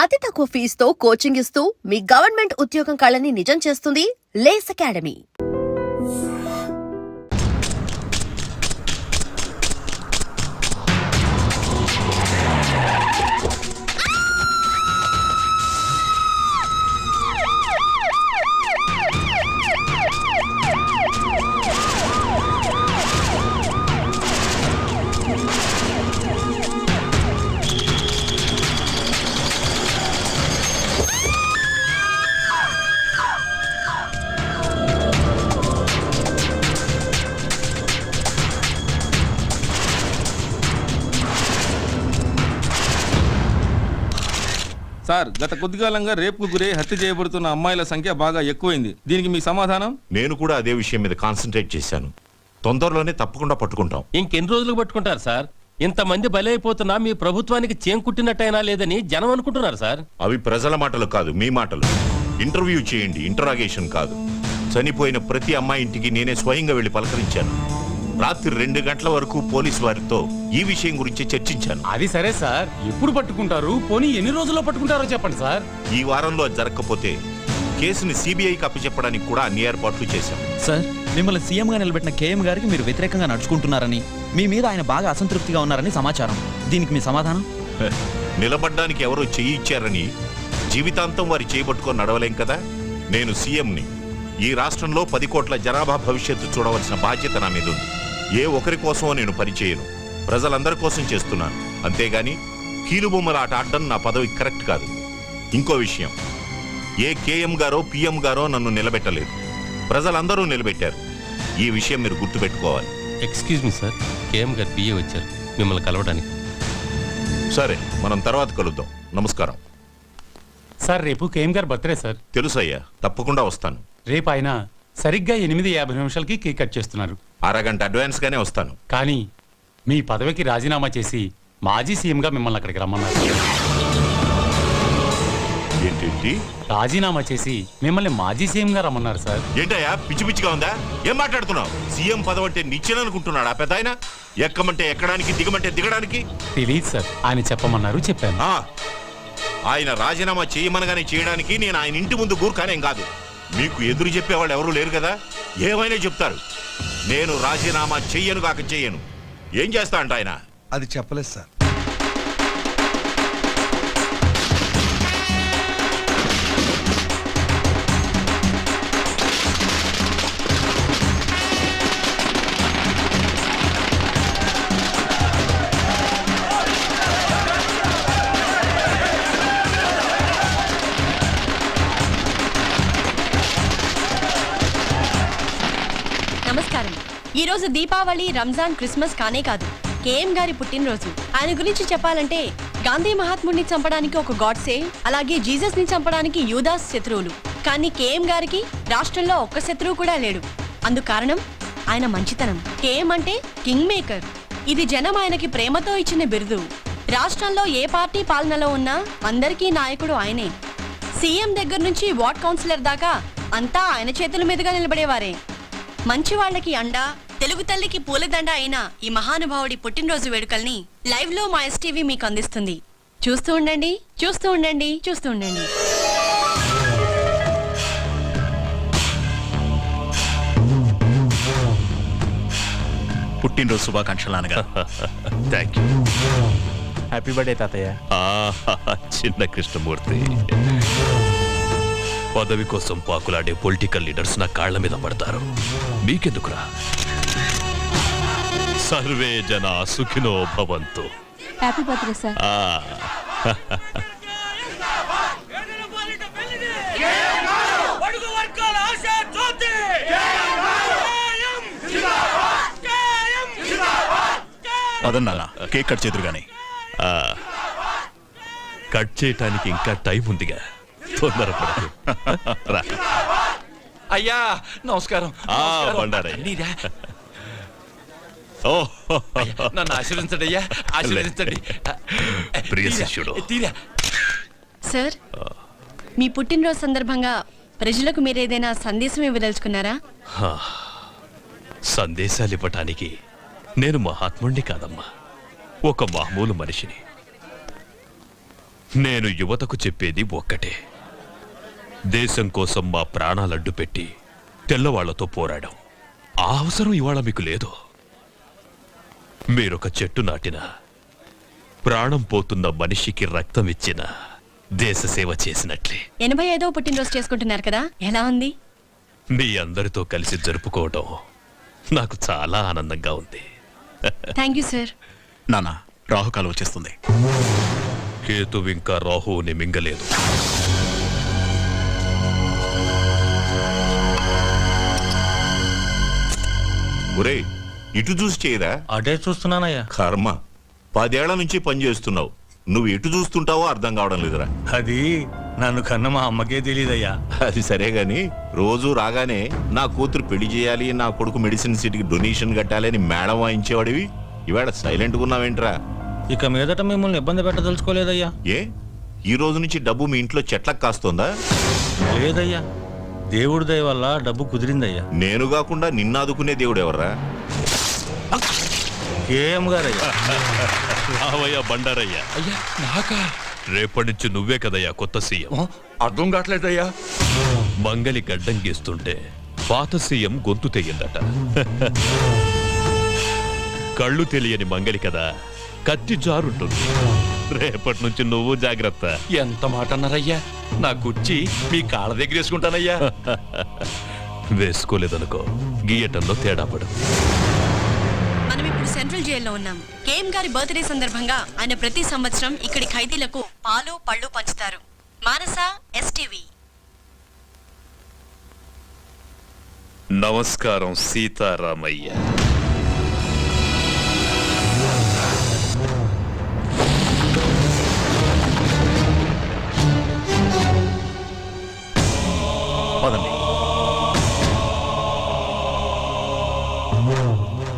అతి తక్కువ ఫీజుతో కోచింగ్ ఇస్తూ మీ గవర్నమెంట్ ఉద్యోగం కళని నిజం చేస్తుంది లేస్ అకాడమీ. సార్, గత కొద్ది కాలంగా రేపుకు గురై హత్య చేయబడుతున్న అమ్మాయిల సంఖ్య బాగా ఎక్కువైంది. దీనికి మీ సమాధానం? నేను కూడా అదే విషయం మీద కాన్సన్ట్రేట్ చేశాను. తొందరలోనే తప్పకుండా పట్టుకుంటాం. ఇంకెన్ని రోజులు పట్టుకుంటారు సార్? ఇంతమంది బలైపోతున్నా మీ ప్రభుత్వానికి చేంకుట్టినట్టయినా లేదని జనం అనుకుంటున్నారు సార్. అవి ప్రజల మాటలు కాదు, మీ మాటలు. ఇంటర్వ్యూ చేయండి, ఇంటరాగేషన్ కాదు. చనిపోయిన ప్రతి అమ్మాయి ఇంటికి నేనే స్వయంగా వెళ్లి పలకరించాను. రాత్రి 2 గంటల వరకు పోలీసు వారితో ఈ విషయం గురించి చర్చించాను. అది సరే సార్, ఎప్పుడు పట్టుకుంటారు? పోనీ ఎన్ని రోజుల్లో పట్టుకుంటారో చెప్పండి సార్. ఈ వారంలో అది జరగకపోతే కేసుని సిబిఐకి అప్పచెప్పడానికి కూడా అన్ని ఏర్పాట్లు చేశాం. సార్, మిమ్మల్ని సీఎంగా నిలబెట్టిన కేఎం గారికి మీరు వ్యతిరేకంగా నడుచుకుంటున్నారని, మీ మీద ఆయన బాగా అసంతృప్తిగా ఉన్నారని సమాచారం. దీనికి మీ సమాధానం? నిలబడ్డానికి ఎవరో చెయ్యి ఇచ్చారని జీవితాంతం వారి చేయబట్టుకొని నడవలేం కదా. నేను సీఎంని. ఈ రాష్ట్రంలో 10 కోట్ల జనాభా భవిష్యత్తు చూడవలసిన బాధ్యత నా మీద ఉంది. ఏ ఒకరి కోసమో నేను పనిచేయను, ప్రజలందరి కోసం చేస్తున్నాను. అంతేగాని కీలుబొమ్మల ఆట ఆడడం నా పదవి కరెక్ట్ కాదు. ఇంకో విషయం, ఏ కేఎం గారో పిఎం గారో నన్ను నిలబెట్టలేదు, ప్రజలందరూ నిలబెట్టారు. ఈ విషయం మీరు గుర్తుపెట్టుకోవాలి. ఎక్స్క్యూజ్ మీ సార్, కేఎం గారు పిఏ వచ్చారు మిమ్మల్ని కలవడానికి. సరే, మనం తర్వాత కలుద్దాం. నమస్కారం. సార్, రేపు కేఎం గారు బర్త్డే సార్. తెలుసయ్యా, తప్పకుండా వస్తాను. రేపు ఆయన సరిగ్గా 8:50 నిమిషాలకి కేక్ కట్ చేస్తున్నారు. అరగంట అడ్వాన్స్ గానే వస్తాను. కానీ మీ పదవికి రాజీనామా చేసి మాజీ సీఎంగా మిమ్మల్ని అక్కడికి రమ్మన్నారు. ఏంటి? రాజీనామా చేసి మిమ్మల్ని మాజీ సీఎంగా రమ్మన్నారు సార్. ఏంటయ్యా, పిచ్చి పిచ్చిగా ఉందా? ఏం మాట్లాడుతున్నావు? సీఎం పదవి అంటే నిచ్చెననుకుంటున్నాడా పెద్ద ఆయన? ఎక్కమంటే ఎక్కడానికి, దిగమంటే దిగడానికి. తెలియదు సార్, ఆయన చెప్పమన్నారు, చెప్పాను. ఆయన రాజీనామా చేయమనగానే చేయడానికి నేను ఆయన ఇంటి ముందు గూర్ఖానేం కాదు. మీకు ఎదురు చెప్పేవాళ్ళు ఎవరూ లేరు కదా, ఏమైనా చెప్తారు. నేను రాజీనామా చెయ్యను కాక చెయ్యను. ఏం చేస్తా అంట ఆయన? అది చెప్పలేదు సార్. నమస్కారం. ఈ రోజు దీపావళి, రంజాన్, క్రిస్మస్ కానే కాదు, కేఎం గారి పుట్టినరోజు. ఆయన గురించి చెప్పాలంటే గాంధీ మహాత్ముడిని చంపడానికి ఒక గాడ్సే, అలాగే జీసస్ ని చంపడానికి యూదాస్ శత్రువులు. కానీ కేఎం గారికి రాష్ట్రంలో ఒక్క శత్రువు కూడా లేడు. అందుకు కారణం ఆయన మంచితనం. కేఎం అంటే కింగ్ మేకర్. ఇది జనం ఆయనకి ప్రేమతో ఇచ్చిన బిరుదు. రాష్ట్రంలో ఏ పార్టీ పాలనలో ఉన్నా అందరికీ నాయకుడు ఆయనే. సీఎం దగ్గర నుంచి వార్డ్ కౌన్సిలర్ దాకా అంతా ఆయన చేతుల మీదుగా నిలబడేవారే. మంచి వాళ్ళకి అండా, తెలుగు తల్లికి పూలదండ అయిన ఈ మహానుభావుడి పుట్టినరోజు వేడుకల్ని లైవ్ లో మా ఎస్టీవీ మీకు అందిస్తుంది. చూస్తూ ఉండండి, చూస్తూ ఉండండి, చూస్తూ ఉండండి. పుట్టినరోజు శుభాకాంక్షలు నాన్నగారు. Thank you. హ్యాపీ బర్త్డే తాతయ్య. చిన్న కృష్ణమూర్తి, పదవి కోసం పాకులాడే పొలిటికల్ లీడర్స్ నా కాళ్ల మీద పడతారు. మీకెందుకురా? సర్వే జన సుఖినో భవంతు. Happy birthday sir. అదన్నా కేక్ కట్ చేతురు గాని. కట్ చేయటానికి ఇంకా టైం ఉందిగా, తొందరపడదు. అయ్యా నమస్కారం. బండారయ్య, నన్ను ఆశీర్వదించండి అయ్యా, ఆశీర్వదించండి. ప్రియ శిష్యుడు. సార్, మీ పుట్టినరోజు సందర్భంగా ప్రజలకు మీరేదైనా సందేశం ఇవ్వదలుచుకున్నారా? సందేశాలు ఇవ్వటానికి నేను మహాత్ముణ్ణి కాదమ్మా, ఒక మామూలు మనిషిని. నేను యువతకు చెప్పేది ఒక్కటే. దేశం కోసం మా ప్రాణాలడ్డు పెట్టి తెల్లవాళ్లతో పోరాడాం. ఆ అవసరం ఇవాళ మీకు లేదు. మీరొక చెట్టు నాటిన, ప్రాణం పోతున్న మనిషికి రక్తం ఇచ్చిన, దేశ సేవ చేసినట్లే. 85వ పుట్టినరోజు చేసుకుంటున్నారు కదా, ఎలా ఉంది? మీ అందరితో కలిసి జరుపుకోవడం నాకు చాలా ఆనందంగా ఉంది. Thank you sir. నాన్న రాహుకాలం వచ్చేస్తుంది. కేతు ఇంకా రాహువుని మింగలేదు. ఒరే ఇటు చూసి చేయరా? అటే చూస్తున్నానయ్యా. కర్మ, 10 ఏళ్ల నుంచి పని చేస్తున్నావు, నువ్వు ఎటు చూస్తుంటావో అర్థం కావడం లేదురా. అది నన్ను కన్న మా అమ్మకే తెలియదయ్యా. అది సరే గాని రోజు రాగానే నా కూతురు పెళ్లి చేయాలి, నా కొడుకు మెడిసిన్ సీట్కి డొనేషన్ కట్టాలి అని మేడం వాయించేవాడివి, ఇవాళ సైలెంట్గా ఉన్నావేంట్రా? ఇక మీదట మిమ్మల్ని ఇబ్బంది పెట్టదలుచుకోలేదయ్యా. ఏ ఈ రోజు నుంచి డబ్బు మీ ఇంట్లో చెట్లకు కాస్తోందా? లేదయ్యా, దేవుడి దయ వల్ల డబ్బు కుదిరిందయ్యా. నేను కాకుండా నిన్ను ఆదుకునే దేవుడు ఎవర్రా? కేఎం గారయ్యా. రావయ్యా బండారయ్య. అయ్యా నాకా? రేపటి నుంచి నువ్వే కదయ్యా కొత్త సీఎం. అర్థం కావట్లేదయ్యా. మంగలి గడ్డం గీస్తుంటే పాత సీఎం గొంతు తెగిందట. కళ్ళు తెలియని మంగలి కదా, కత్తి జారుంటుంది. రేపటి నుంచి నువ్వు జాగ్రత్త. ఎంత మాట అన్నారయ్యా? నా కుర్చీ మీ కాళ్ళ దగ్గర వేసుకుంటానయ్యా. వేసుకోలేదనుకో, గీయటంలో తేడా పడు. మనం ఇప్పుడు సెంట్రల్ జైల్లో ఉన్నాం. కేఎం గారి బర్త్డే సందర్భంగా ఆయన ప్రతి సంవత్సరం ఇక్కడి ఖైదీలకు పాలు పళ్ళు పంచుతారు. మానస, ఎస్టీవీ. నమస్కారం సీతారామయ్య. పదండి.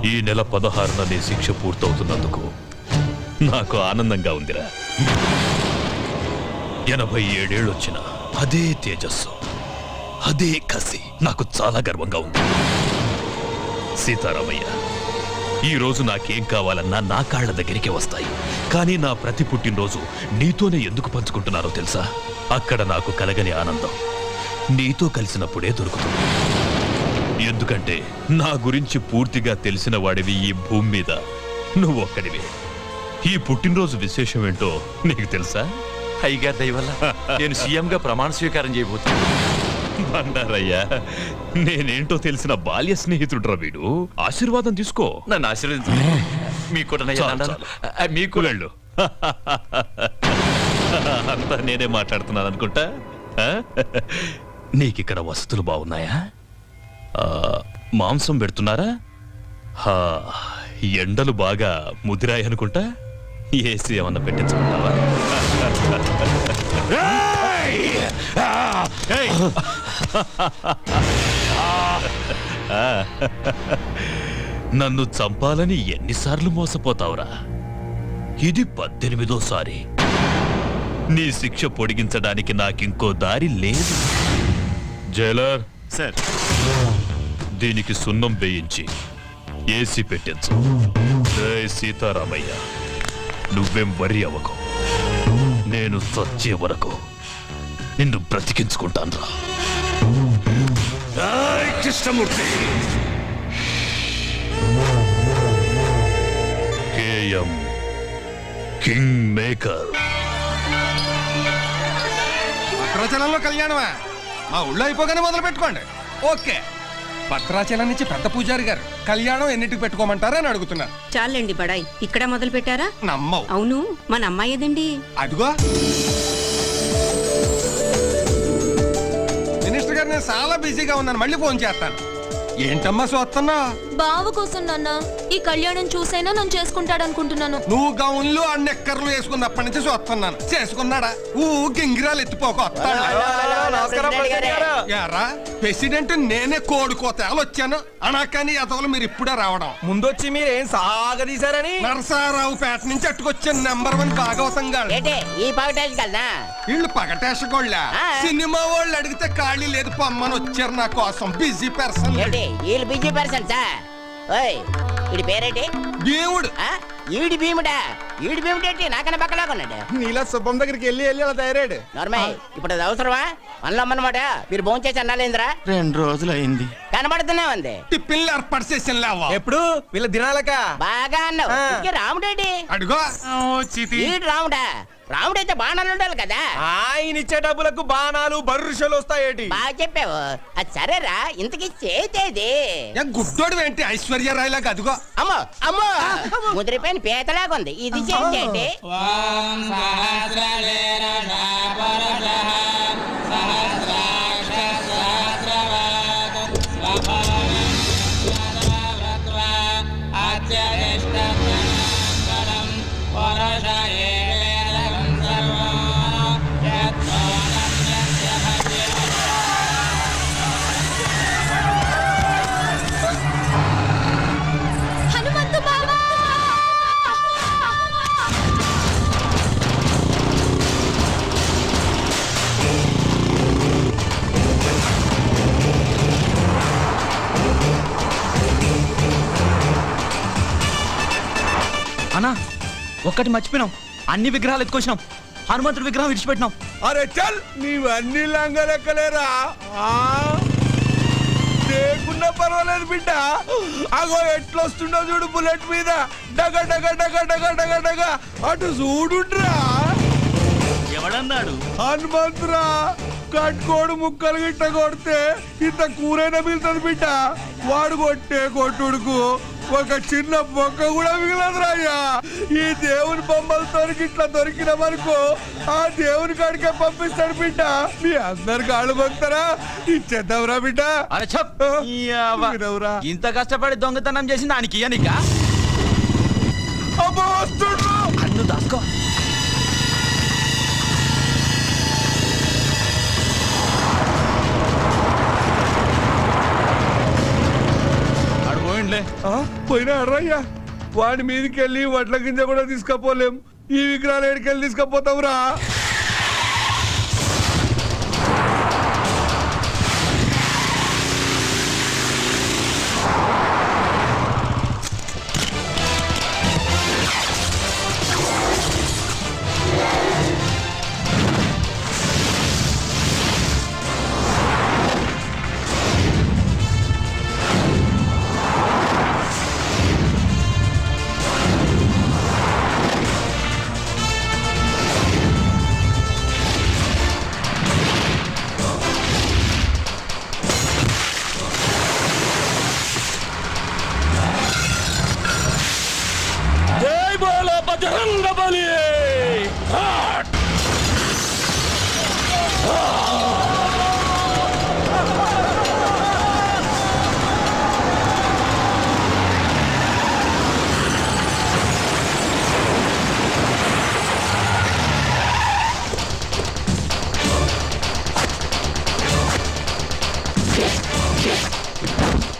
ఈ నెల 16న నీ శిక్ష పూర్తవుతున్నందుకు నాకు ఆనందంగా ఉందిరా. 87 ఏళ్ళొచ్చిన అదే తేజస్సు, అదే కసి నాకు చాలా గర్వంగా ఉంది. సీతారామయ్య, ఈ రోజు నాకేం కావాలన్నా నా కాళ్ల దగ్గరికి వస్తాయి. కానీ నా ప్రతి పుట్టినరోజు నీతోనే ఎందుకు పంచుకుంటున్నారో తెలుసా? అక్కడ నాకు కలగని ఆనందం నీతో కలిసినప్పుడే దొరుకుతుంది. ఎందుకంటే నా గురించి పూర్తిగా తెలిసిన వాడివి ఈ భూమి మీద నువ్వు ఒక్కడివే. ఈ పుట్టినరోజు విశేషం ఏంటో నీకు తెలుసా? అయ్యగారి దయ వల్ల నేను సీఎంగా ప్రమాణ స్వీకారం చేయబోతున్నాను. బండారయ్యా, నేనేంటో తెలిసిన బాల్య స్నేహితుడురా వీడు. ఆశీర్వాదం తీసుకో. నన్ను ఆశీర్వదించండి. మీకు కూడా నయ్యా చాలు, దండాలు. చాలు. మీకు వెళ్ళు. అంతా నేనే మాట్లాడుతున్నాను అనుకుంటా. ఆ? నీకిక్కడ వసతులు బాగున్నాయా? మాంసం పెడుతున్నారా? ఎండలు బాగా ముదిరాయి అనుకుంటా. ఏసీ ఏమన్నా పెట్టించుకుంటావా? నన్ను చంపాలని ఎన్నిసార్లు మోసపోతావురా? ఇది 18వ నీ శిక్ష పొడిగించడానికి నాకింకో దారి లేదు. జైలర్ సార్, దీనికి సున్నం వేయించి ఏసీ పెట్టించు. జై సీతారామయ్య, నువ్వేం వరి అవ్వకు. నేను చచ్చే వరకు నిన్ను బ్రతికించుకుంటాను రా. కృష్ణమూర్తి. KM king maker. భద్రాచలంలో కళ్యాణమా? మా ఊళ్ళో అయిపోగానే మొదలు పెట్టుకోండి. ఓకే. భద్రాచలం నుంచి పెద్ద పూజారి గారు కళ్యాణం ఎన్నిటికి పెట్టుకోమంటారా అని అడుగుతున్నారు. చాలండి బడాయి, ఇక్కడ మొదలు పెట్టారా? నమ్మవు. అవును, మన అమ్మాయి ఏదండి? అదిగో మినిస్టర్ గారు, నేను చాలా బిజీగా ఉన్నాను, మళ్ళీ ఫోన్ చేస్తాను. ఏంటమ్మా చూస్తున్నా? బావ కోసం నాన్న ఈ కళ్యాణం చూసైనా నన్ను చేసుకుంటాడనుకుంటున్నాను. నువ్వు గౌన్లు ఆ నెక్కర్లు వేసుకున్నప్పటి నుంచి చూస్తున్నాను. చేసుకున్నాడా? గింగిరాలు ఎత్తిపోక యారా ప్రెసిడెంట్ నేనే కోడుకోతేలు వచ్చాను అనకాని అతలు మీరు ఇప్పుడే రావడం. ముందొచ్చి మీరేం సాగదీశారని నరసారావు పేట నుంచి అట్టుకొచ్చిన నెంబర్ 1 భాగవతం గారు. ఈ పగటేసి కల్లా వీళ్ళు పగటేసగోళ్ళ సినిమా వాళ్ళు అడిగితే ఖాళీ లేదు పొమ్మని వచ్చారు నా కోసం. Busy person. వీళ్ళు బిజీ పర్సన్ సార్. ఓయ్, వీడి పేరేంటి? దేవుడు. ఈడి భీముడేటి నాకన్నా పక్కలా కొన్నాడు నీలా శుభం దగ్గరికి వెళ్ళి వెళ్ళి అలా తయారాడు. నార్మల్ ఇప్పుడు అది అవసరమా మనలో అమ్మనమాట మీరు భోంచేసి అన్నాలేంద్రా 2 రోజులు అయింది. కనబడుతూనే ఉంది టిఫిన్లు ఏర్పాటు చేసిన లేవా ఎప్పుడు వీళ్ళ దినాలక బాగా అన్నావు ఇంకే రాముడేటి అడుగో ఈడు రాముడైతే బాణాలు ఉండాలి కదా ఆయన ఇచ్చే డబ్బులకు బాణాలు బర్రుషలు వస్తాయేటి. బాగా చెప్పావు అది సరేరా ఇంతకీ చేతేది గుడ్డోడు ఏంటి ఐశ్వర్యరాయ్ లాగా అదిగో. అమ్మో అమ్మో ముదిరిపోయిన పీతలాగా ఉంది ఇది చేయండి హనుమంతు బావా అన్నా ఒక్కటి మర్చిపోయినాం, అన్ని విగ్రహాలు ఎత్తుకొచ్చినాం, హనుమంతుడి విగ్రహం విడిచిపెట్టినాం. అరే చల్ నీవన్నీ లంగలెక్కలేరా లేకున్నా పర్వాలేదు బిడ్డ. అగో ఎట్లొస్తుండో చూడు బుల్లెట్ మీద డగ డగ డగ డగ డగ డగ అటు చూడుండ్రా. ఎవడన్నాడు? హనుమంతురా కట్టుకోడు ముక్కలు గిట్ట కొడితే ఇంత కూరైనా మిగులుతుంది బిడ్డ. వాడు కొట్టే కొట్టుడుకు ఒక చిన్న బొక్క కూడా మిగలదురా అయ్యా. ఈ దేవుని బొమ్మలతో ఇట్లా దొరికినామనుకో ఆ దేవుని కాడికే పంపిస్తాడు బిడ్డ. మీ అందరు కాళ్ళు మొక్తారా ఇచ్చేద్దాంరా బిడ్డ. అరే చెప్ వినవురా. ఇంత కష్టపడి దొంగతనం చేసింది దానికి ఇయ్యనికా? అబ్బో వస్తుండ్రు. అన్ను దాసుకో. పోయినా అర్రయ్యా వాడి మీదకి వెళ్ళి వడ్ల గింజ కూడా తీసుకపోలేం. ఈ విగ్రహాలు ఎడికెళ్ళి తీసుకపోతావురా.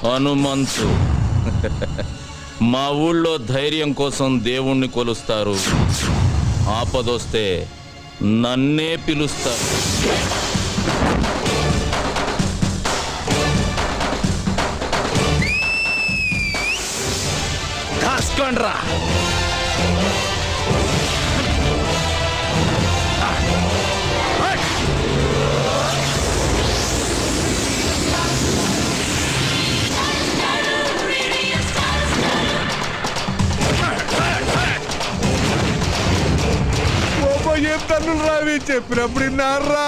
హనుమంతు మా ఊళ్ళో ధైర్యం కోసం దేవుణ్ణి కొలుస్తారు, ఆపదొస్తే నన్నే పిలుస్తారు. కాస్కొండ్రా. ఏం తన్నులు రావి చెప్పినప్పుడు విన్నారా.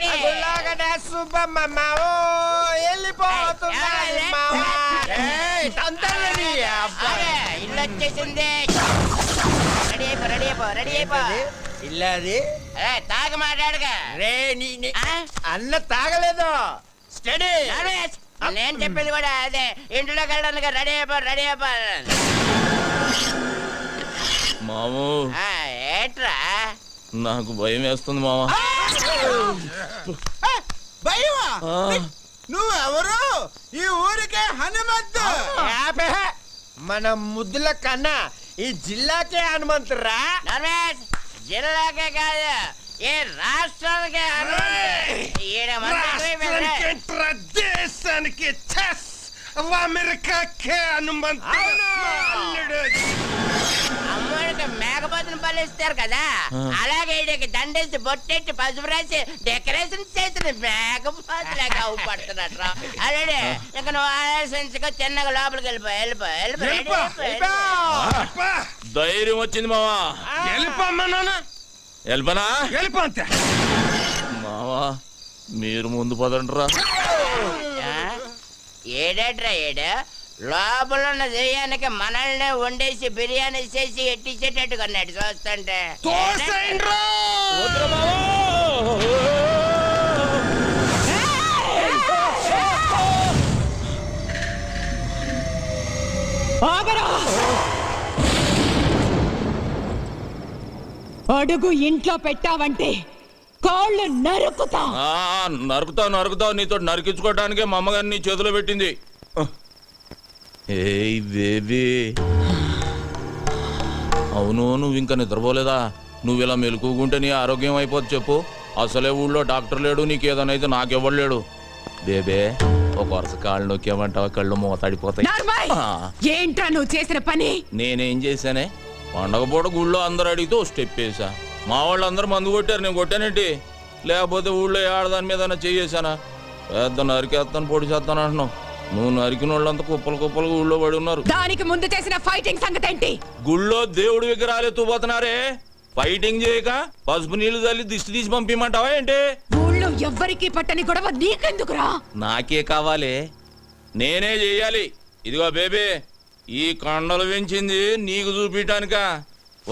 వెళ్ళిపోతున్నదా సుబ్బమ్మ ఇల్లు వచ్చేసింది. రెడీ అయిపో రెడీ అయిపో రెడీ అయిపో. ఇల్లది తాగ మాట్లాడగా రే అన్న తాగలేదు. స్టడీ నేను చెప్పేది కూడా అదే. ఇంట్లోకి వెళ్ళడానికి రెడీ అయిపో రెడీ అయిపో. మాము ఏట్రా నాకు భయం వేస్తుంది మామ. భయమా? నువ్వెవరు? ఈ ఊరికే హనుమంతు. మన ముద్దుల కన్నా ఈ జిల్లాకే హనుమంతురా. నర్మేష్ జిల్లాకే కాదు ఈ రాష్ట్రానికే దేశానికి అమెరికాకే హనుమంతు. అమ్మడికి మేకపోతుని పలిస్తారు కదా, అలాగే ఈడికి దండేసి బొట్టెట్టి పసుపు రాసి డెకరేషన్ చేసిన మేకపోతులాగా అవుపడుతున్నట్టు. అలాగే ఇక నువ్వు ఆలోచించుకో, చిన్నగా లోపలికి వెళ్ళిపో వెళ్ళిపో. ధైర్యం వచ్చింది మావా. వెళ్ళిపోనా వెళ్ళిపోతే మావా, మీరు ముందు పదండ్రా. ఏడేట్రా ఏడు లోపల ఉన్న దెయ్యానికి మనల్ని వండేసి బిర్యానీ చేసి ఎట్టించేటట్టు కొన్నాడు చూస్తుంటే. అడుగు ఇంట్లో పెట్టావంటే కాళ్ళు నరుకుతా. నరుకుతావు. నీతో నరికించుకోవడానికే మా అమ్మగారిని నీ చేతిలో పెట్టింది. ఏయ్ బేబీ, అవును నువ్వు ఇంకా నిద్రపోలేదా? నువ్వు ఇలా మెలుకుంటే నీ ఆరోగ్యం అయిపోద్ది చెప్పు. అసలే ఊళ్ళో డాక్టర్ లేడు, నీకు ఏదైనా అయితే నాకెవ్వడు లేడు. బేబే ఒక వరుస కాళ్ళు నొక్కేమంటావా కళ్ళు మూతాడిపోతాయి. ఏంట్రా నువ్వు చేసిన పని? నేనేం చేశానే? పండగ పూట గుళ్ళో అందరు అడిగితే ఓ స్టెప్ వేసా. మా వాళ్ళు అందరూ మందు కొట్టారు, నేను కొట్టానేంటి? లేకపోతే ఊళ్ళో ఆడదాని మీద చేసానా? పెద్ద నరికేస్తాను పొడి చేస్తాను అంటున్నావు. నువ్వు నరికిన వాళ్ళంతా కుప్పలు ఊళ్ళో పడి ఉన్నారు. దానికి ముందు చేసిన ఫైటింగ్ సంగతి ఏంటి? గుళ్ళో దేవుడి విగ్రహాలు ఎత్తుపోతున్నారే, ఫైటింగ్ చేయక పసుపు నీళ్లు చల్లి దిష్టి తీసి పంపిమంటావా ఏంటి? ఊళ్ళో ఎవ్వరికి పట్టని గొడవ నీకెందుకురా? నాకే కావాలి, నేనే చెయ్యాలి. ఇదిగో బేబీ, ఈ కొండలు పెంచింది నీకు చూపించడానిక.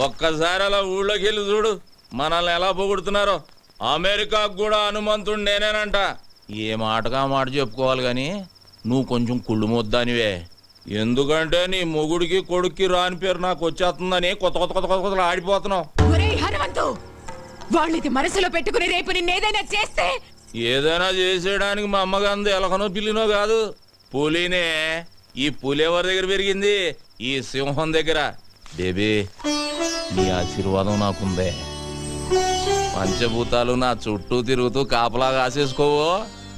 ఒక్కసారి అలా ఊళ్ళోకి వెళ్ళి చూడు, మనల్ని ఎలా పొగుడుతున్నారో. అమెరికాకు కూడా హనుమంతుడు నేనేనంట. ఏ మాటగా మాట చెప్పుకోవాలి గాని నువ్వు కొంచెం కుళ్ళు మొద్దానివే. ఎందుకంటే నీ మొగుడికి కొడుక్కి రాని పేరు నాకు వచ్చేస్తుందని కొత్త ఆడిపోతున్నావు. హనుమంతు, వాళ్ళది మనసులో పెట్టుకుని రేపు నిన్నేదైనా చేస్తే? ఏదైనా చేసేయడానికి మా అమ్మగాంది ఎలకనో పిల్లినో కాదు, పులినే. ఈ పులి ఎవరి దగ్గర పెరిగింది? ఈ సింహం దగ్గర. బేబీ, నీ ఆశీర్వాదం నాకుందే. పంచభూతాలు నా చుట్టూ తిరుగుతూ కాపలా కాసేసుకోవో.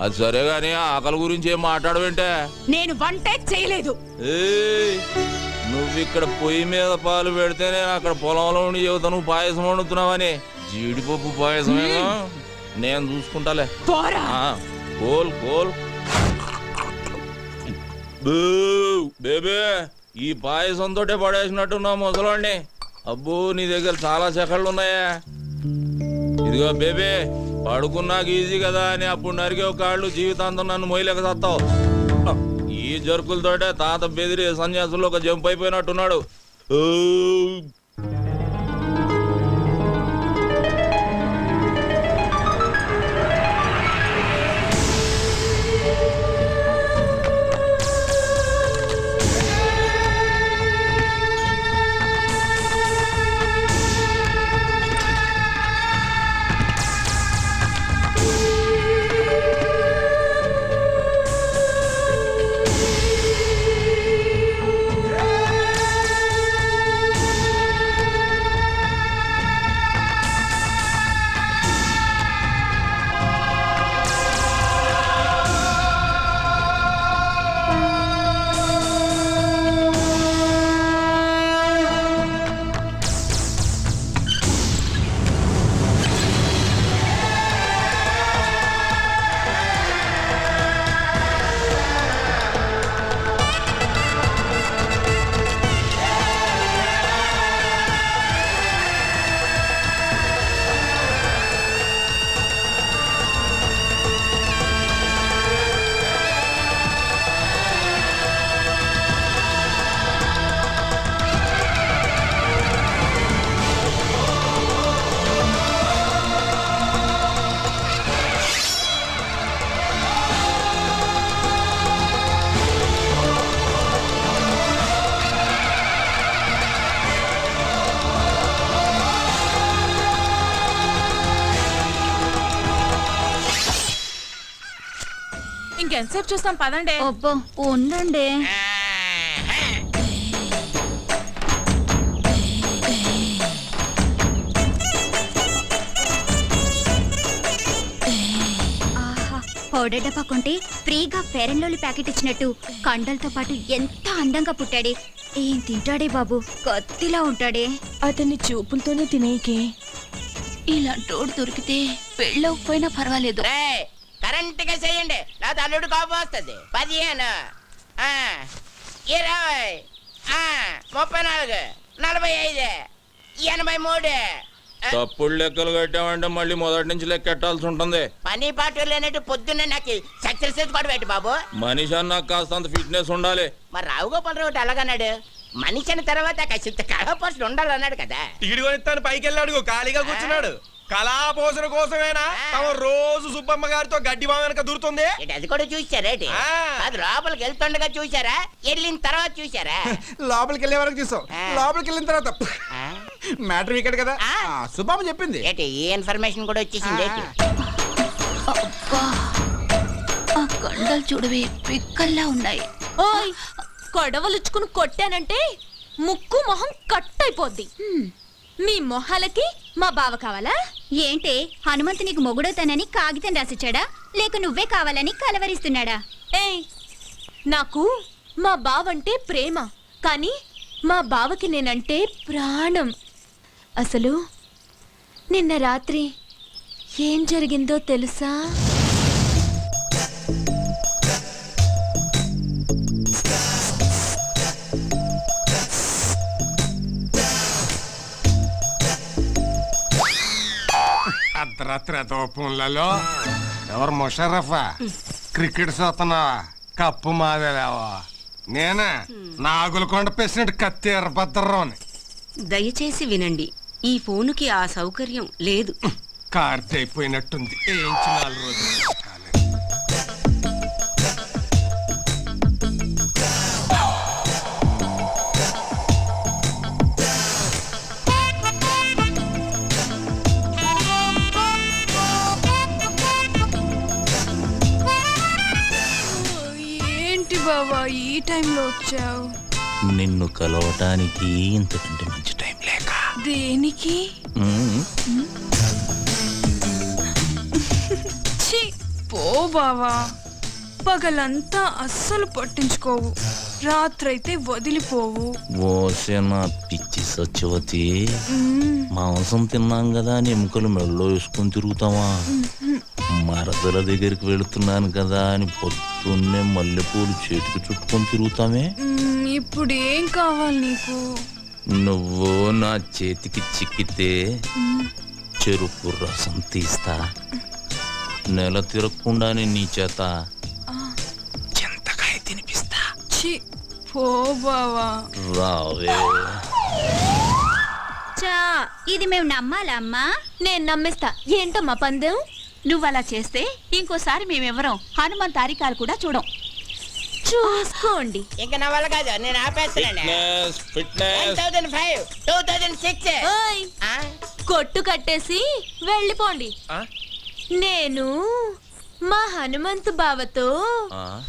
అది సరే గాని ఆకలి గురించి ఏం మాట్లాడవేంటే? నేను వంటే చేయలేదు. నువ్వు ఇక్కడ పొయ్యి మీద పాలు పెడితే నేను అక్కడ పొలంలో ఉండి చెబుతా నువ్వు పాయసం వండుతున్నావని. జీడిపప్పు పాయసమేగా, నేను చూసుకుంటాలే. కోల్ బేబే, ఈ పాయసంతో పడేసినట్టున్నా ముసలాండి. అబ్బో, నీ దగ్గర చాలా చెక్కళ్ళు ఉన్నాయా? ఇదిగో బేబే, పడుకున్నాక ఈజీ కదా అని అప్పుడు నరికే కాళ్ళు జీవితాంతం నన్ను మొయ్యలేక సత్తావు. ఈ జరుకులతోటే తాత బెదిరి సన్యాసుల్లో ఒక జంప్ అయిపోయినట్టున్నాడు. ఎంతసేపు చూస్తాం పదండి. అబ్బో ఉండండి. పౌడర్ డబ్బా కొంటే ఫ్రీగా ఫెయిర్ అండ్ లవ్లీ ప్యాకెట్ ఇచ్చినట్టు కండలతో పాటు ఎంత అందంగా పుట్టాడే. ఏం తింటాడే బాబు, కత్తిలా ఉంటాడే. అతన్ని చూపులతోనే తినేయకే. ఇలాంటోడు దొరికితే పెళ్ళవకపోయినా పర్వాలేదు. కరెంట్ గా చేయండి, లేదా అల్లుడు కోపం వస్తుంది. 15, 20, 34, 45, 83. తప్పుడు లెక్కలు కట్టామంటే మళ్ళీ మొదటి నుంచి లెక్కెట్టాల్సి ఉంటుంది. పని పాటు లేనట్టు పొద్దున్నే నాకు సక్సెస్ కూడా పెట్టి బాబు. మనిషి అన్నాక కాస్తంత ఫిట్నెస్ ఉండాలి. మరి రావుగోపాలరావు ఒకటి అలాగన్నాడు. మనిషి అన్న తర్వాత కాసింత కళాపోషణ ఉండాలన్నాడు కదా. టికెట్ కొనిస్తాను పైకి వెళ్ళాడు, ఖాళీగా కూర్చున్నాడు. కళాపోషణ కోసమేనా తమ రోజు సుబ్బమ్మ గారితో గడ్డి మా వెనక దూరుతుంది? అది కూడా చూసారేటి? అది లోపలికి వెళ్తుండగా చూసారా, వెళ్ళిన తర్వాత చూసారా? లోపలికి వెళ్ళే వరకు చూసాం, లోపలికి వెళ్ళిన తర్వాత మ్యాటర్ ఇక్కడ కదా సుబ్బమ్మ చెప్పింది. ఏంటి ఈ ఇన్ఫర్మేషన్ కూడా వచ్చేసింది? ఆ కండలు చూడవే పిక్కల్లా ఉన్నాయి. ఓయ్, కొడవలుచ్చుకుని కొట్టానంటే ముక్కు మొహం కట్ అయిపోద్ది. మీ మొహాలకి మా బావ కావాలా? ఏంటే హనుమంతు నీకు మొగుడవుతానని కాగితం రాసిచ్చాడా, లేక నువ్వే కావాలని కలవరిస్తున్నాడా? ఏయ్, నాకు మా బావంటే ప్రేమ, కానీ మా బావకి నేనంటే ప్రాణం. అసలు నిన్న రాత్రి ఏం జరిగిందో తెలుసా? అర్ధరాత్రి తోపంలలో ఎవరు ముషరఫా క్రికెట్ చూస్తున్నావా? కప్పు మాదేలేవా? నేనే నాగులకొండ ప్రెసిడెంట్ కత్తి ఎర్రభద్రరావుని. దయచేసి వినండి, ఈ ఫోనుకి ఆ సౌకర్యం లేదు. కార్తె అయిపోయినట్టుంది, ఏంచి 4 రోజులు. ఏంటి బావా ఈ టైంలో వచ్చావు? నిన్ను కలవటానికి ఇంతకంటే మంచి టైం లేక. దేనికి? ఛీ, పో బావా. పగలంతా అస్సలు పట్టించుకోవు, రాత్రైతే వదిలిపోవు. ఓసేనా పిచ్చి సత్యవతి, మాంసం తిన్నాం కదా అని ఎముకలు మెడలో వేసుకొని తిరుగుతావా? మరదల దగ్గరికి వెళుతున్నాను కదా అని పొద్దున్నే మల్లెపూలు చేతికి చుట్టుకొని తిరుగుతామే. ఇప్పుడు ఏం కావాలి నీకు? నువ్వు నా చేతికి చిక్కితే చెరుకు రసం తీస్తా, నెల తిరగకుండానే నీ చేత చింతకాయ తినిపిస్తా. ఛీ, పో బావా. రావే. చా, ఇది మేము నమ్మాలా అమ్మా? నేను నమ్మిస్తా. ఏంటమ్మా పందెం? నువ్వు అలా చేస్తే ఇంకోసారి మేమెవరం హనుమంత్ తారికాలు కూడా చూడం. చూసుకోండి. ఇంకా నా వల్ల కాదు, నేను ఆపేస్తున్నాను. ఫిట్నెస్ 1005, 2006. ఓయ్, కొట్టు కట్టేసి వెళ్ళిపోండి. నేను మా హనుమంతు బావతో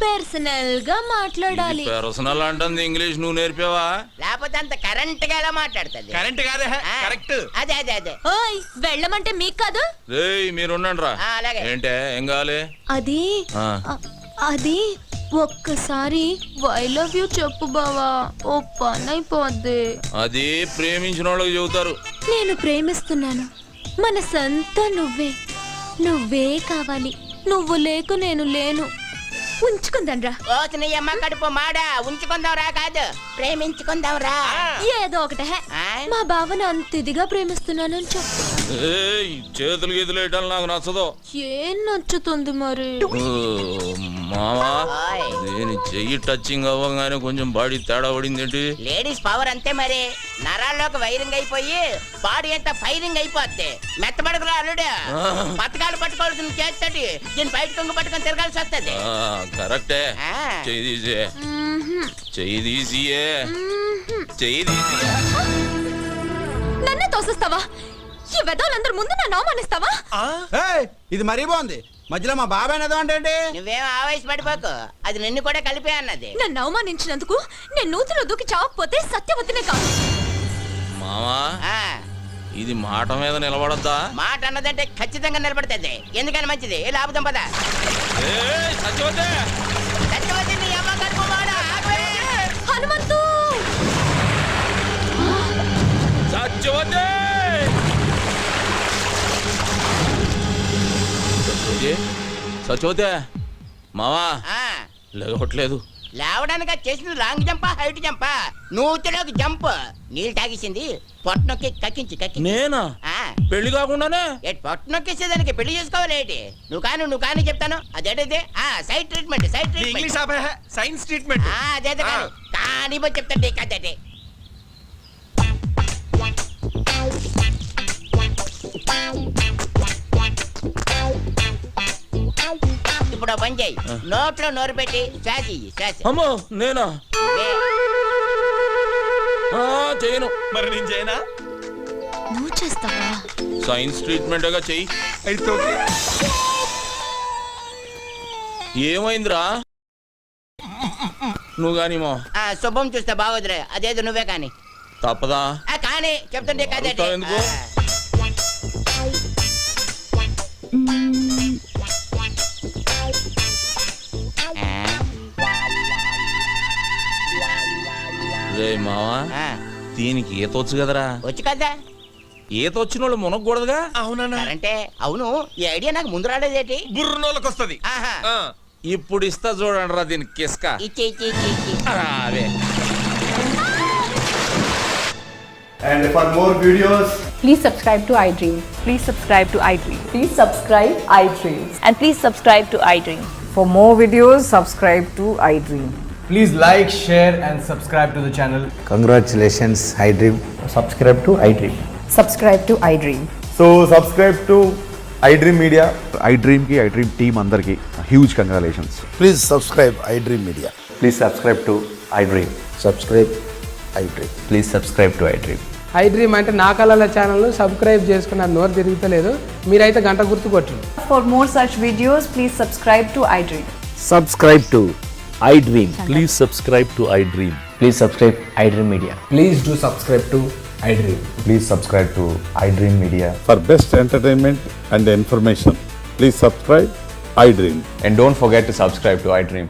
పర్సనల్ గా మాట్లాడాలి. పర్సనల్ అంటుంది ఇంగ్లీష్ నువ్వు నేర్పావా? లేకపోతే అంత కరెంట్ గా ఎలా మాట్లాడుతుంది? కరెంట్ కాదే, కరెక్ట్. అదే అదే అదే. ఓయ్, వెళ్ళమంటే మీకు కాదు. రేయ్ మీరుండండి రా. అలాగే. ఏంటే ఏం కావాలి? అది ఒక్కసారి ఐ లవ్ యూ చెప్పు బావా, ఓ పని అయిపోద్ది. అది ప్రేమించిన వాళ్ళకి చెబుతారు. నేను ప్రేమిస్తున్నాను, మనసంతా నువ్వే కావాలి. నువ్వు లేకు నేను లేను. ఉంచుకుందాం రా. ఓ అమ్మ కడుపు మాడా, ఉంచుకుందాం రా కాదు, ప్రేమించుకుందాం రా. ఏదో ఒకటే. మా బావను అంత ఇదిగా ప్రేమిస్తున్నానని చెప్పు. ఏయ్, చేతులు గీతులు వేయటాలు నాకు నచ్చదు. ఏం నచ్చుతుంది మరి? మామా, నేను చెయ్యి టచింగ్ అవ్వగానే కొంచెం బాడీ తేడా పడింది ఏంటి? లేడీస్ పవర్ అంతే మరి. నరాల్లోకి వైరింగ్ అయిపోయి బాడీ అంతా ఫైరింగ్ అయిపోద్ది. మెత్తబడుకురా అల్లుడు, పథకాలు పట్టుకోవాల్సిన చేస్తాడు, దీని బయట కొంగు పట్టుకొని తిరగాల్సి వస్తుంది. కరెక్టే. చెయ్యి తీసే, చెయ్యి తీసియే, చెయ్యి తీసి. నన్నే తోసిస్తావా? ఈ వెదవులందరి ముందు నన్ను అవమానిస్తావా? ఇది మరీ బాగుంది. మధ్యలో మా బాబాయ్ ఏదో అంటే నువ్వేం ఆవేశపడిపోకు, అది నిన్ను కూడా కలిపే అన్నది. నన్ను అవమానించినందుకు నేను నూతిలో దూకి చావకపోతే సత్యవతినే కాదు. మావా ఆ, ఇది మాట మీద నిలబడద్దా? మాట అన్నదంటే ఖచ్చితంగా నిలబడుతుంది. ఎందుకని మంచిది, ఏ లాభం పద. సత్యవతే సత్యవతి నీ అమ్మ కడుపు మాడ, ఆగవే. హనుమంతు సత్యవతే సత్యవతే మావా ఆ, లేవట్లేదు. లేవడానికి అది చేసింది లాంగ్ జంపా హైట్ జంపా? నూతిలోకి జంప్. నీళ్ళు తాగేసింది పొట్టనొక్కి కక్కించి నేనా? ఆ, పెళ్లి కాకుండానే పొట్టనొక్కేసేదానికి పెళ్లి చేసుకోవాలి ఏంటి? నువ్వు కానీ చెప్తాను. అదేంటిది? Side treatment, side treatment. Science treatment. అదే కానీ చెప్తాను కదండి. ఇప్పుడు పని చేయి, నోట్లో నోరు పెట్టి శ్వాస ఇయ్యి, శ్వాస. అమ్మో నేనా? చేయను. మరి నేను చేయనా? నువ్వు చేస్తావా? సైన్స్ ట్రీట్మెంట్గా చెయ్యి. అయితే ఓకే. ఏమైందిరా? నువ్వు గాని మా శుభం చూస్తే బాగోదురే, అదేదో నువ్వే కానీ. తప్పదా? కానీ చెప్తుంటే కదండి. అడుగుతావు ఎందుకు? రే మావా, దీనికి ఈత వచ్చు కదరా? వచ్చు కదా. ఈత వచ్చిన వాళ్ళు మునగకూడదుగా? అవునన్నా. అంటే అవును, ఈ ఐడియా నాకు ముందు రాలేదేటి? బుర్రనోళ్ళకి వస్తుంది. ఆహా. ఇప్పుడు ఇస్తా చూడండి రా దీనికి కిస్క. ఇచ్చి ఇచ్చి ఇచ్చి ఇచ్చి. అదే And for more videos, Please subscribe to iDream. Please subscribe to iDream. Please subscribe iDream. And please subscribe to iDream. For more videos, subscribe to iDream. please like, share and subscribe to the channel. Congratulations, iDream. Subscribe to iDream. Subscribe to iDream. So subscribe to iDream Media. iDream ki iDream team andarki huge congratulations. Please subscribe iDream Media. Please subscribe to iDream. Subscribe iDream. Please subscribe to iDream. iDream అంటే నా కళల channel subscribe చేసుకున్న నోరు తిరుగుతలేదు, మీరైతే గంట గుర్తు కొట్టండి. For more such videos, please subscribe to iDream. Subscribe to iDream. Please subscribe to I dream. Please subscribe iDream Media. Please do subscribe to iDream. Please subscribe to iDream Media. For best entertainment and information, please subscribe iDream. And don't forget to subscribe to iDream.